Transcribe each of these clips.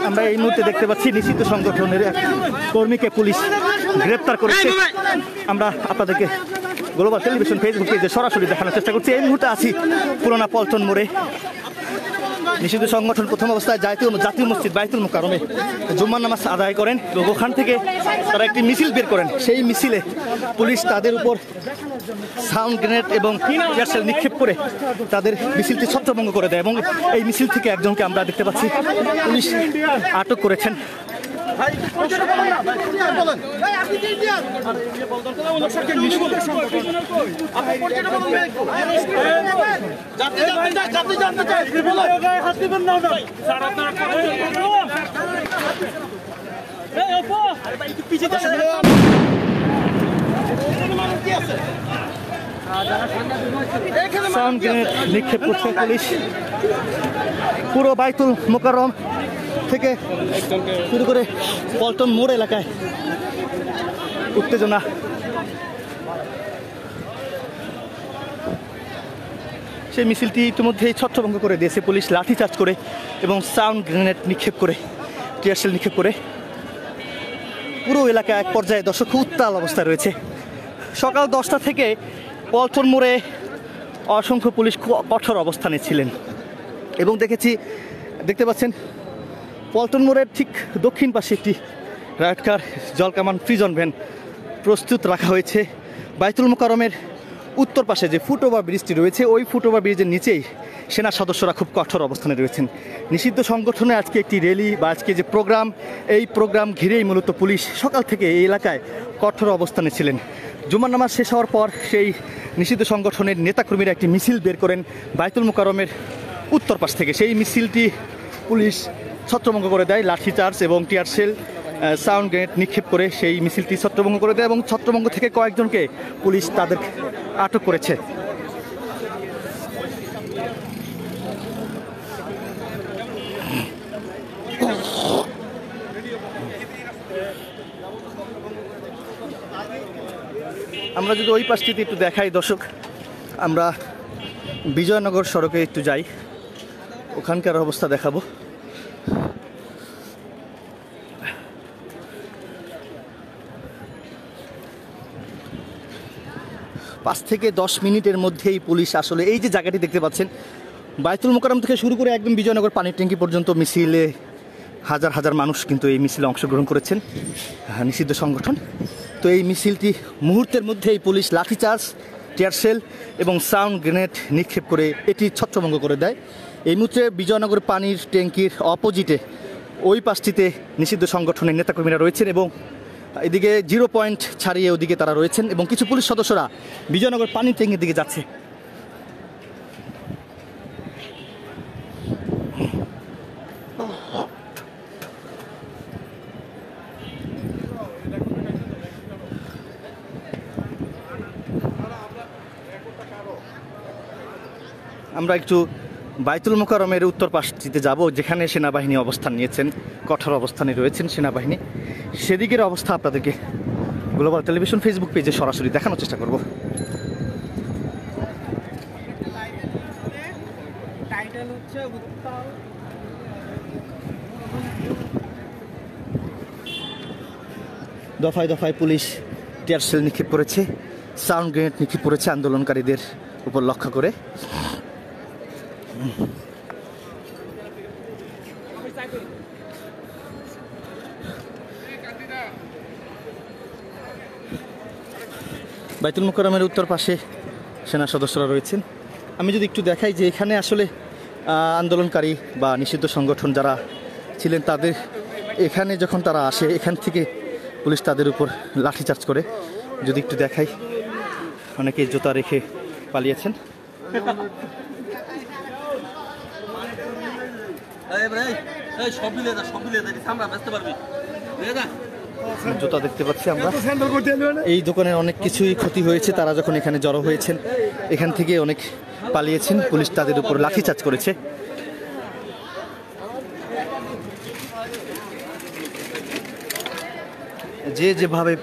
আমরা এই মুহূর্তে দেখতে পাচ্ছি নিষিদ্ধ সংগঠনের এক কর্মীকে পুলিশ গ্রেপ্তার করেছে। আমরা আপনাদেরকে গ্লোবাল টেলিভিশন ফেসবুক পেজে সরাসরি দেখানোর চেষ্টা করছি। এই মুহূর্তে আছি পুরোনো পল্টন মোড়ে। নিষিদ্ধ সংগঠন প্রথম অবস্থায় জাতীয় মসজিদ বাইতুল মুকাররমে জুম্মার নামাজ আদায় করেন এবং ওখান থেকে তারা একটি মিছিল বের করেন। সেই মিছিলে পুলিশ তাদের উপর সাউন্ড গ্রেনেড এবং টিয়ার সেল নিক্ষেপ করে তাদের মিছিলটি ছত্রভঙ্গ করে দেয় এবং এই মিছিল থেকে একজনকে আমরা দেখতে পাচ্ছি পুলিশ আটক করেছেন। সাউন্ড গ্রেনেড নিক্ষেপ করছে পুলিশ। পুরো বাইতুল মুকাররম থেকে শুরু করে পল্টন মোড় এলাকায় উত্তেজনা। সেই মিছিলটি ইতিমধ্যেই ছত্রভঙ্গ করে দিয়েছে পুলিশ লাঠিচার্জ করে এবং সাউন্ড গ্রেনেড নিক্ষেপ করে টিয়ার সেল নিক্ষেপ করে। পুরো এলাকা এক পর্যায়ে দর্শক উত্তাল অবস্থায় রয়েছে। সকাল 10টা থেকে পল্টন মোড়ে অসংখ্য পুলিশ কঠোর অবস্থানে ছিলেন এবং দেখতে পাচ্ছেন পল্টন মোড়ের ঠিক দক্ষিণ পাশে একটি রাইড কার, জলকামান, প্রিজন ভ্যান প্রস্তুত রাখা হয়েছে। বাইতুল মুকাররমের উত্তর পাশে যে ফুটওভার ব্রিজটি রয়েছে ওই ফুটওভার ব্রিজের নিচেই সেনা সদস্যরা খুব কঠোর অবস্থানে রয়েছেন। নিষিদ্ধ সংগঠনে আজকে একটি র্যালি বা আজকে যে প্রোগ্রাম, এই প্রোগ্রাম ঘিরেই মূলত পুলিশ সকাল থেকে এই এলাকায় কঠোর অবস্থানে ছিলেন। জুমার নামাজ শেষ হওয়ার পর সেই নিষিদ্ধ সংগঠনের নেতাকর্মীরা একটি মিছিল বের করেন বাইতুল মুকাররমের উত্তর পাশ থেকে। সেই মিছিলটি পুলিশ ছত্রভঙ্গ করে দেয়, লাঠিচার্জ এবং টিয়ার সেল, সাউন্ড গ্রেনেড নিক্ষেপ করে সেই মিছিলটি ছত্রভঙ্গ করে দেয় এবং ছত্রভঙ্গ থেকে কয়েকজনকে পুলিশ তাদের আটক করেছে। আমরা যদি ওই পাশটিতে একটু দেখাই দর্শক, আমরা বিজয়নগর সড়কে একটু যাই, ওখানকার অবস্থা দেখাবো। পাঁচ থেকে 10 মিনিটের মধ্যেই পুলিশ আসলে এই যে জায়গাটি দেখতে পাচ্ছেন বাইতুল মুকাররম থেকে শুরু করে একদম বিজয়নগর পানির ট্যাঙ্কি পর্যন্ত মিছিলে হাজার হাজার মানুষ কিন্তু এই মিছিলে অংশগ্রহণ করেছেন নিষিদ্ধ সংগঠন। তো এই মিছিলটি মুহূর্তের মধ্যেই পুলিশ লাঠিচার্জ, টিয়ার সেল এবং সাউন্ড গ্রেনেড নিক্ষেপ করে এটি ছত্রভঙ্গ করে দেয়। এই মুহূর্তে বিজয়নগর পানির ট্যাঙ্কির অপোজিটে ওই পাশটিতে নিষিদ্ধ সংগঠনের নেতাকর্মীরা রয়েছেন এবং এদিকে 0 পয়েন্ট ছাড়িয়ে ওদিকে তারা রয়েছেন এবং কিছু পুলিশ সদস্যরা বিজয়নগর পানির ট্যাঙ্কির দিকে যাচ্ছে। আমরা একটু বাইতুল মুকাররমের উত্তর পাশটিতে যাব, যেখানে সেনাবাহিনী অবস্থান নিয়েছেন, কঠোর অবস্থানে রয়েছেন সেনাবাহিনী। সেদিকের অবস্থা আপনাদেরকে গ্লোবাল টেলিভিশন ফেসবুক পেজে সরাসরি দেখানোর চেষ্টা করব। দফায় দফায় পুলিশ টিয়ার সেল নিক্ষেপ করেছে, সাউন্ড গ্রেনেড নিক্ষেপ করেছে আন্দোলনকারীদের উপর লক্ষ্য করে। বাইতুল মুকাররমের উত্তর পাশে সেনা সদস্যরা রয়েছেন। আমি যদি একটু দেখাই যে এখানে আসলে আন্দোলনকারী বা নিষিদ্ধ সংগঠন যারা ছিলেন তাদের এখানে যখন তারা আসে এখান থেকে পুলিশ তাদের উপর লাঠিচার্জ করে। যদি একটু দেখাই, অনেকে জুতা রেখে পালিয়েছেন। জুতা দেখতে পাচ্ছি আমরা। এই দোকানের অনেক কিছুই ক্ষতি হয়েছে। তারা যখন এখানে জড়ো হয়েছেন এখান থেকে অনেক পালিয়েছেন, পুলিশ তাদের উপর লাঠিচার্জ করেছে। যে যেভাবে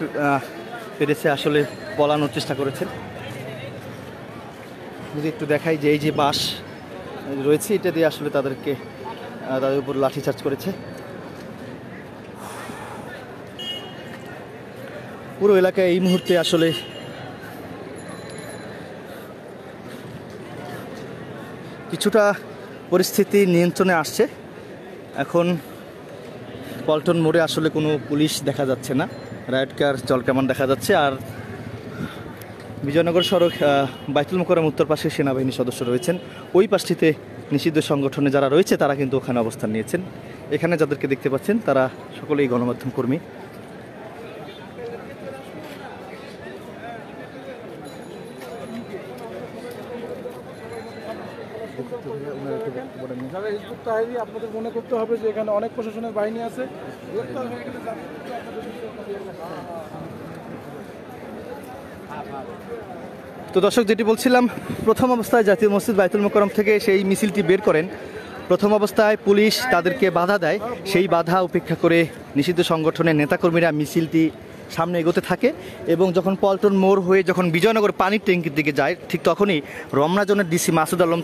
পেরেছে আসলে পলানোর চেষ্টা করেছেন। যদি একটু দেখাই যে এই যে বাস রয়েছে এটা দিয়ে আসলে তাদেরকে তাদের উপর লাঠিচার্জ করেছে। পুরো এলাকায় এই মুহূর্তে আসলে কিছুটা পরিস্থিতি নিয়ন্ত্রণে আসছে। এখন পল্টন মোড়ে আসলে কোনো পুলিশ দেখা যাচ্ছে না, রাইড কার জলকামান দেখা যাচ্ছে। আর বিজয়নগর সড়ক বাইতুল মোকাররম উত্তর পাশে সেনাবাহিনীর সদস্য রয়েছেন, ওই পাশটিতে নিষিদ্ধ সংগঠনে যারা রয়েছে তারা কিন্তু ওখানে অবস্থান নিয়েছেন। এখানে যাদেরকে দেখতে পাচ্ছেন তারা সকলেই গণমাধ্যম কর্মী। আপনাদের মনে করতে হবে যে এখানে অনেক প্রশাসনের বাহিনী আছে। তো দর্শক, যেটি বলছিলাম, প্রথম অবস্থায় জাতীয় মসজিদ বাইতুল মোকাররম থেকে সেই মিছিলটি বের করেন। প্রথম অবস্থায় পুলিশ তাদেরকে বাধা দেয়, সেই বাধা উপেক্ষা করে নিষিদ্ধ সংগঠনের নেতাকর্মীরা মিছিলটি সামনে এগোতে থাকে এবং যখন পল্টন মোড় হয়ে যখন বিজয়নগর পানির ট্যাঙ্কির দিকে যায়, ঠিক তখনই রমনা জোনের ডিসি মাসুদ আলম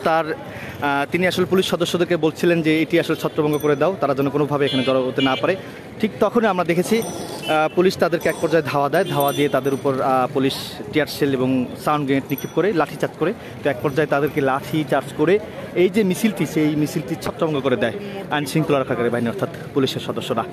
তিনি আসলে পুলিশ সদস্যদেরকে বলছিলেন যে এটি আসলে ছত্রভঙ্গ করে দাও, তারা যেন কোনোভাবে এখানে জড়ো হতে না পারে। ঠিক তখনই আমরা দেখেছি পুলিশ তাদেরকে এক পর্যায়ে ধাওয়া দেয়, ধাওয়া দিয়ে তাদের উপর পুলিশ টিয়ার শেল এবং সাউন্ড গ্রেনেড নিক্ষেপ করে লাঠিচার্জ করে। তো এক পর্যায়ে তাদেরকে লাঠি চার্জ করে এই যে মিছিলটি, সেই মিছিলটি ছত্রভঙ্গ করে দেয় আইন শৃঙ্খলা রক্ষাকারী বাহিনী অর্থাৎ পুলিশের সদস্যরা।